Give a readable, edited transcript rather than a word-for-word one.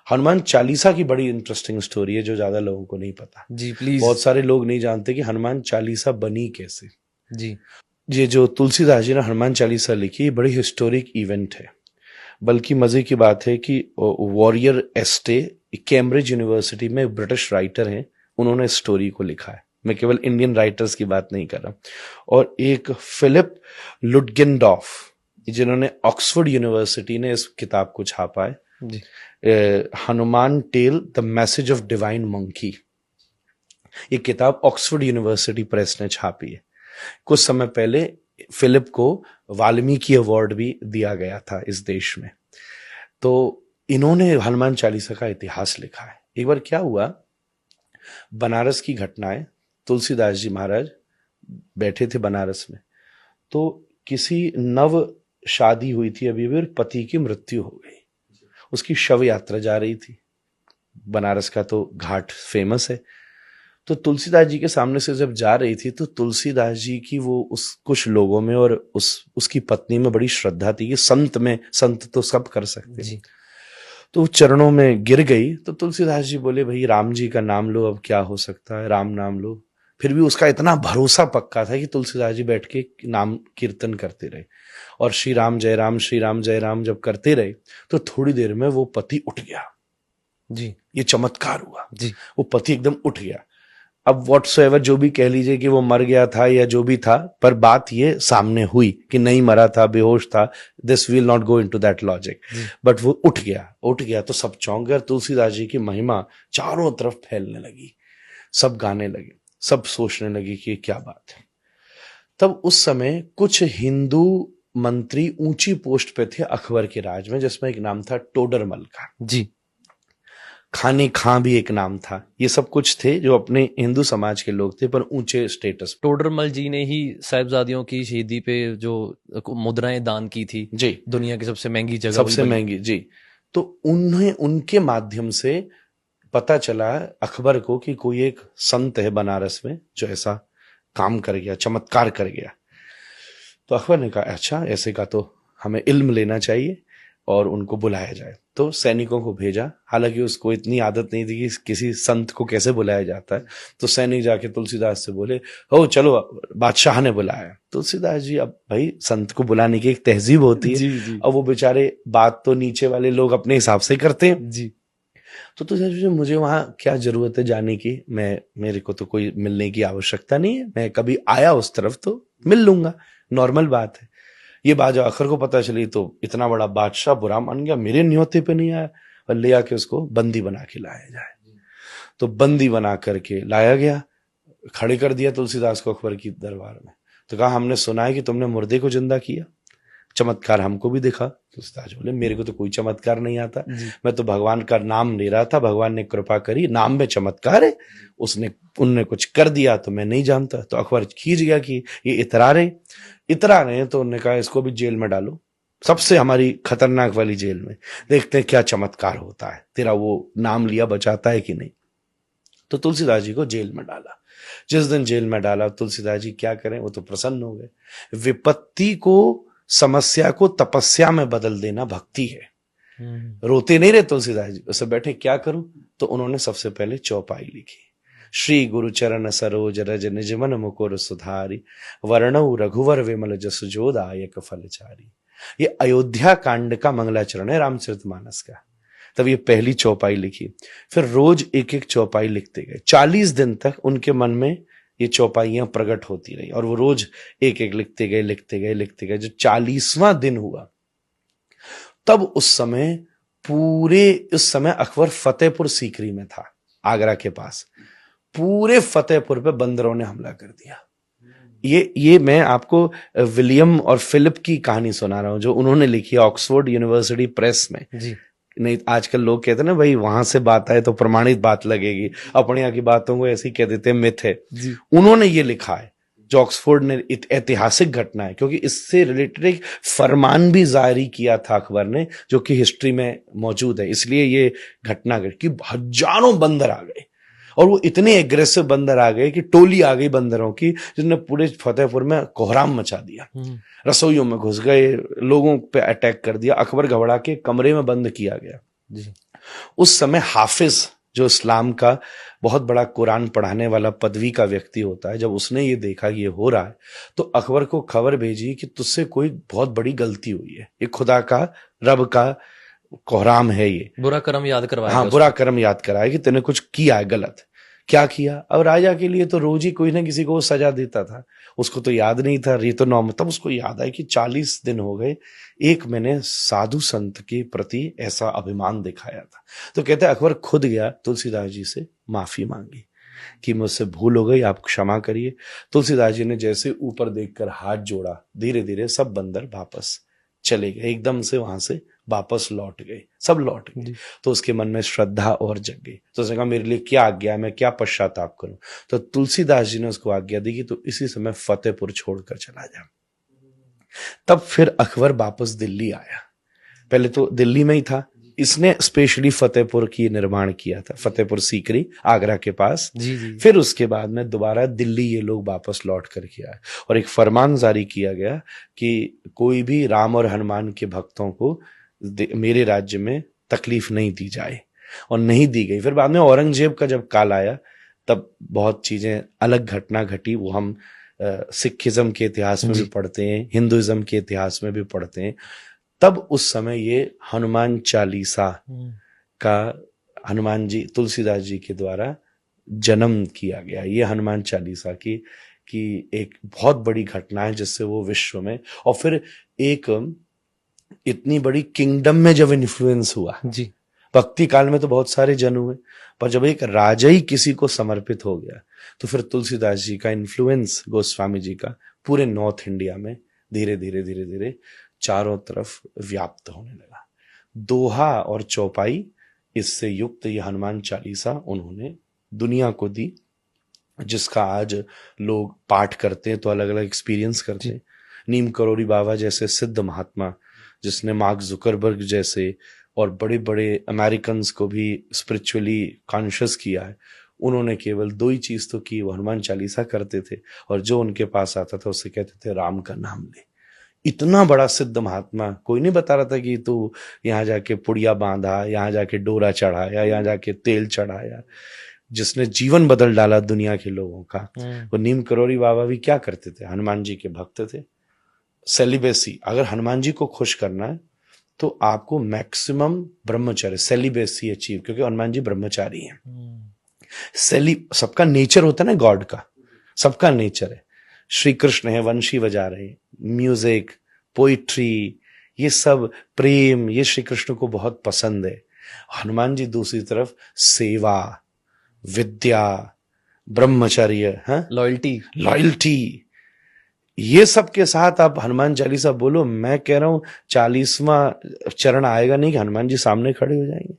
हनुमान चालीसा की बड़ी interesting story है जो ज्यादा लोगों को नहीं पता। जी प्लीज। बहुत सारे लोग नहीं जानते कि हनुमान चालीसा बनी कैसे। जी ये जो तुलसीदास जी ने हनुमान चालीसा लिखी, बड़ी हिस्टोरिक इवेंट है। बल्कि मजे की बात है कि वॉरियर एस्टे कैम्ब्रिज यूनिवर्सिटी में ब्रिटिश राइटर हैं, उन्होंने स्टोरी को लिखा है। मैं केवल इंडियन राइटर्स की बात नहीं कर रहा। और एक फिलिप लुटगेनडॉर्फ, जिन्होंने ऑक्सफोर्ड यूनिवर्सिटी ने इस किताब को छापा है, जी Hanuman tale the message of divine monkey. ये किताब ऑक्सफोर्ड यूनिवर्सिटी प्रेस ने छापी है। कुछ समय पहले फिलिप को वाल्मीकि अवार्ड भी दिया गया था इस देश में। तो इन्होंने हनुमान चालीसा का इतिहास लिखा है। एक बार क्या हुआ, बनारस की घटनाएं, तुलसीदास जी महाराज बैठे थे बनारस में, तो किसी नव शादी हुई थी अभी भी, पति की मृत्यु हो गई। उसकी शव यात्रा जा रही थी। बनारस का तो घाट फेमस है। तो तुलसीदास जी के सामने से जब जा रही थी तो तुलसीदास जी की वो उस कुछ लोगों में और उसकी पत्नी में बड़ी श्रद्धा थी कि संत तो सब कर सकते हैं। तो वो चरणों में गिर गई। तो तुलसीदास जी बोले, भाई राम जी का नाम लो, अब क्या हो सकता है, राम नाम लो। फिर भी उसका इतना भरोसा पक्का था कि तुलसीदास जी बैठ के नाम कीर्तन करते रहे और श्री राम जय राम जब करते रहे तो थोड़ी देर में वो पति उठ गया। जी ये चमत्कार हुआ जी। वो पति एकदम उठ गया। अब व्हाट्सएवर जो भी कह लीजिए कि वो मर गया था या जो भी था, पर बात ये सामने हुई कि नहीं मरा था, बेहोश था। This will not go into that logic, but वो उठ गया तो सब चौंक गए। तुलसीदास जी की महिमा चारों तरफ फैलने लगी, सब गाने लगे, सब सोचने लगे कि क्या बात है। तब उस समय कुछ हिंदू मंत्री ऊंची पोस्ट पे थे अकबर के राज में, जिसमें एक नाम था टोडरमल का। जी। खाने खां भी एक नाम था। ये सब कुछ थे जो अपने हिंदू समाज के लोग थे, पर ऊंचे स्टेटस। टोडरमल जी ने ही साहिबजादियों की शहीदी पे जो मुद्राएं दान की थी जी, दुनिया की सबसे महंगी जगह, सबसे महंगी। जी, तो उन्हें उनके माध्यम से पता चला अकबर को कि कोई एक संत है बनारस में जो ऐसा काम कर गया, चमत्कार कर गया। तो अकबर ने कहा, अच्छा ऐसे का तो हमें इल्म लेना चाहिए और उनको बुलाया जाए। तो सैनिकों को भेजा। हालांकि उसको इतनी आदत नहीं थी कि किसी संत को कैसे बुलाया जाता है। तो सैनिक जाके तुलसीदास से बोले, हो चलो, बादशाह ने बुलाया। तुलसीदास जी, अब भाई संत को बुलाने की एक तहजीब होती है। जी जी। अब वो बेचारे बात तो नीचे वाले लोग अपने हिसाब से करते हैं। जी। तो तुलसीदास जी, मुझे वहां क्या जरूरत है जाने की, मेरे को तो कोई मिलने की आवश्यकता नहीं है, मैं कभी आया उस तरफ तो मिल लूंगा, नॉर्मल बात है। ये बात जब अखर को पता चली तो इतना बड़ा बादशाह बुरा मान गया, मेरे न्योते पे नहीं आया, और ले आके उसको बंदी बना के लाया जाए। तो बंदी बना करके लाया गया, खड़े कर दिया तुलसीदास को अकबर की दरबार में। तो कहा, हमने सुना है कि तुमने मुर्दे को जिंदा किया, चमत्कार हमको भी दिखा। तुलसीदास बोले, मेरे को तो कोई चमत्कार नहीं आता, मैं तो भगवान का नाम ले रहा था, भगवान ने कृपा करी, नाम में चमत्कार है, उनने कुछ कर दिया तो मैं नहीं जानता। तो अकबर खींच गया कि ये इतरा रहे। तो उन्होंने कहा, इसको भी जेल में डालो, सबसे हमारी खतरनाक वाली जेल में, देखते हैं क्या चमत्कार होता है, तेरा वो नाम लिया बचाता है कि नहीं। तो तुलसीदास जी को जेल में डाला। जिस दिन जेल में डाला, तुलसीदास जी क्या करें, वो तो प्रसन्न हो गए। विपत्ति को, समस्या को तपस्या में बदल देना भक्ति है। रोते नहीं रहे तुलसीदास जी, उसे बैठे क्या करूं, तो उन्होंने सबसे पहले चौपाई लिखी। श्री गुरु चरण सरोज रज निज मन मुकुर सुधारी, वर्णौ रघुवर विमल जसु जो दायक फलचारी। ये अयोध्या कांड का मंगलाचरण है रामचरितमानस का। तब ये पहली चौपाई लिखी। फिर रोज एक एक चौपाई लिखते गए। 40 दिन तक उनके मन में ये चौपाइयां प्रकट होती रही और वो रोज एक एक लिखते गए। जब 40वां दिन हुआ, तब उस समय अकबर फतेहपुर सीकरी में था, आगरा के पास। पूरे फतेहपुर पे बंदरों ने हमला कर दिया। ये मैं आपको विलियम और फिलिप की कहानी सुना रहा हूं, जो उन्होंने लिखी ऑक्सफोर्ड यूनिवर्सिटी प्रेस में। जी। नहीं, आजकल लोग कहते हैं ना, भाई वहां से बात आए तो प्रमाणित बात लगेगी, अपने यहाँ की बातों को ऐसे ही कह देते हैं, मिथ है। उन्होंने ये लिखा है, जो ऑक्सफोर्ड ने, ऐतिहासिक घटना है, क्योंकि इससे रिलेटेड एक फरमान भी जारी किया था अकबर ने, जो कि हिस्ट्री में मौजूद है। इसलिए ये घटना घटी कि हजारों बंदर आ गए, और वो इतने एग्रेसिव बंदर आ गए कि टोली आ गई बंदरों की, जिसने पूरे फतेहपुर में कोहराम मचा दिया। रसोइयों में घुस गए, लोगों पे अटैक कर दिया। अकबर घबरा के कमरे में बंद किया गया। जी। उस समय हाफिज, जो इस्लाम का बहुत बड़ा कुरान पढ़ाने वाला पदवी का व्यक्ति होता है, जब उसने ये देखा कि ये हो रहा है, तो अकबर को खबर भेजी कि तुझसे कोई बहुत बड़ी गलती हुई है, ये खुदा का, रब का कोहराम है ये। बुरा कर्म याद करवाया हाँ, गया बुरा उसको। कर्म याद कराया कि तूने कुछ किया है गलत। क्या किया? अब राजा के लिए तो रोज ही कोई ना किसी को वो सजा देता था, उसको तो याद नहीं था, ये तो नॉर्मल। तब उसको याद आया कि 40 दिन हो गए, एक मैंने साधु संत के प्रति ऐसा अभिमान दिखाया था। तो कहते हैं अकबर खुद गया तुलसीदास जी से माफी मांगी कि मुझसे भूल हो गई, आप क्षमा करिए। तुलसीदास जी ने जैसे ऊपर देखकर हाथ जोड़ा, धीरे धीरे सब बंदर वापस चले गए, एकदम से वहां से वापस लौट गए, सब लौट गए। जी। तो उसके मन में श्रद्धा और जग गई, तो उसने कहा मेरे लिए क्या आज्ञा है, मैं क्या पश्चाताप करूं। तो तुलसीदास जी ने उसको आज्ञा दी कि तो इसी समय फतेहपुर छोड़कर चला जा। तब फिर अकबर वापस दिल्ली आया, पहले तो दिल्ली में ही था, इसने स्पेशली फतेहपुर की निर्माण किया था, फतेहपुर सीकरी आगरा के पास। जी जी। फिर उसके बाद में दोबारा दिल्ली ये लोग वापस लौट करके आए और एक फरमान जारी किया गया कि कोई भी राम और हनुमान के भक्तों को मेरे राज्य में तकलीफ नहीं दी जाए, और नहीं दी गई। फिर बाद में औरंगजेब का जब काल आया, तब बहुत चीजें अलग घटना घटी, वो हम सिखिज्म के इतिहास में भी पढ़ते हैं, हिंदुइज्म के इतिहास में भी पढ़ते हैं। तब उस समय ये हनुमान चालीसा का, हनुमान जी, तुलसीदास जी के द्वारा जन्म किया गया। ये हनुमान चालीसा की एक बहुत बड़ी घटना है, जिससे वो विश्व में, और फिर एक इतनी बड़ी किंगडम में जब इन्फ्लुएंस हुआ जी। भक्ति काल में तो बहुत सारे जन हुए, पर जब एक राजा ही किसी को समर्पित हो गया, तो फिर तुलसीदास जी का इन्फ्लुएंस, गोस्वामी जी का, पूरे नॉर्थ इंडिया में धीरे धीरे धीरे धीरे चारों तरफ व्याप्त होने लगा। दोहा और चौपाई इससे युक्त ये हनुमान चालीसा उन्होंने दुनिया को दी, जिसका आज लोग पाठ करते हैं तो अलग अलग एक्सपीरियंस करते हैं। नीम करोड़ी बाबा जैसे सिद्ध महात्मा, जिसने मार्क जुकरबर्ग जैसे और बड़े बड़े अमेरिकन को भी स्पिरिचुअली कॉन्शियस किया है, उन्होंने केवल 2 ही चीज तो की, वो हनुमान चालीसा करते थे, और जो उनके पास आता था उससे कहते थे राम का नाम ले। इतना बड़ा सिद्ध महात्मा, कोई नहीं बता रहा था कि तू यहाँ जाके पुड़िया बांधा, यहाँ जाके डोरा चढ़ाया, यहाँ जाके तेल चढ़ाया। जिसने जीवन बदल डाला दुनिया के लोगों का, वो नीम करोड़ी बाबा भी क्या करते थे? हनुमान जी के भक्त थे। सेलिबेसी, अगर हनुमान जी को खुश करना है तो आपको मैक्सिमम ब्रह्मचर्य, सेलिबेसी अचीव, क्योंकि हनुमान जी ब्रह्मचारी हैं। सबका नेचर होता है ना, गॉड का सबका नेचर है। श्री कृष्ण है, वंशी बजा रहे, म्यूजिक, पोइट्री, ये सब प्रेम, ये श्री कृष्ण को बहुत पसंद है। हनुमान जी दूसरी तरफ सेवा, विद्या, ब्रह्मचर्य, लॉयल्टी, ये सब के साथ आप हनुमान चालीसा बोलो। मैं कह रहा हूं 40वां चरण आएगा नहीं कि हनुमान जी सामने खड़े हो जाएंगे।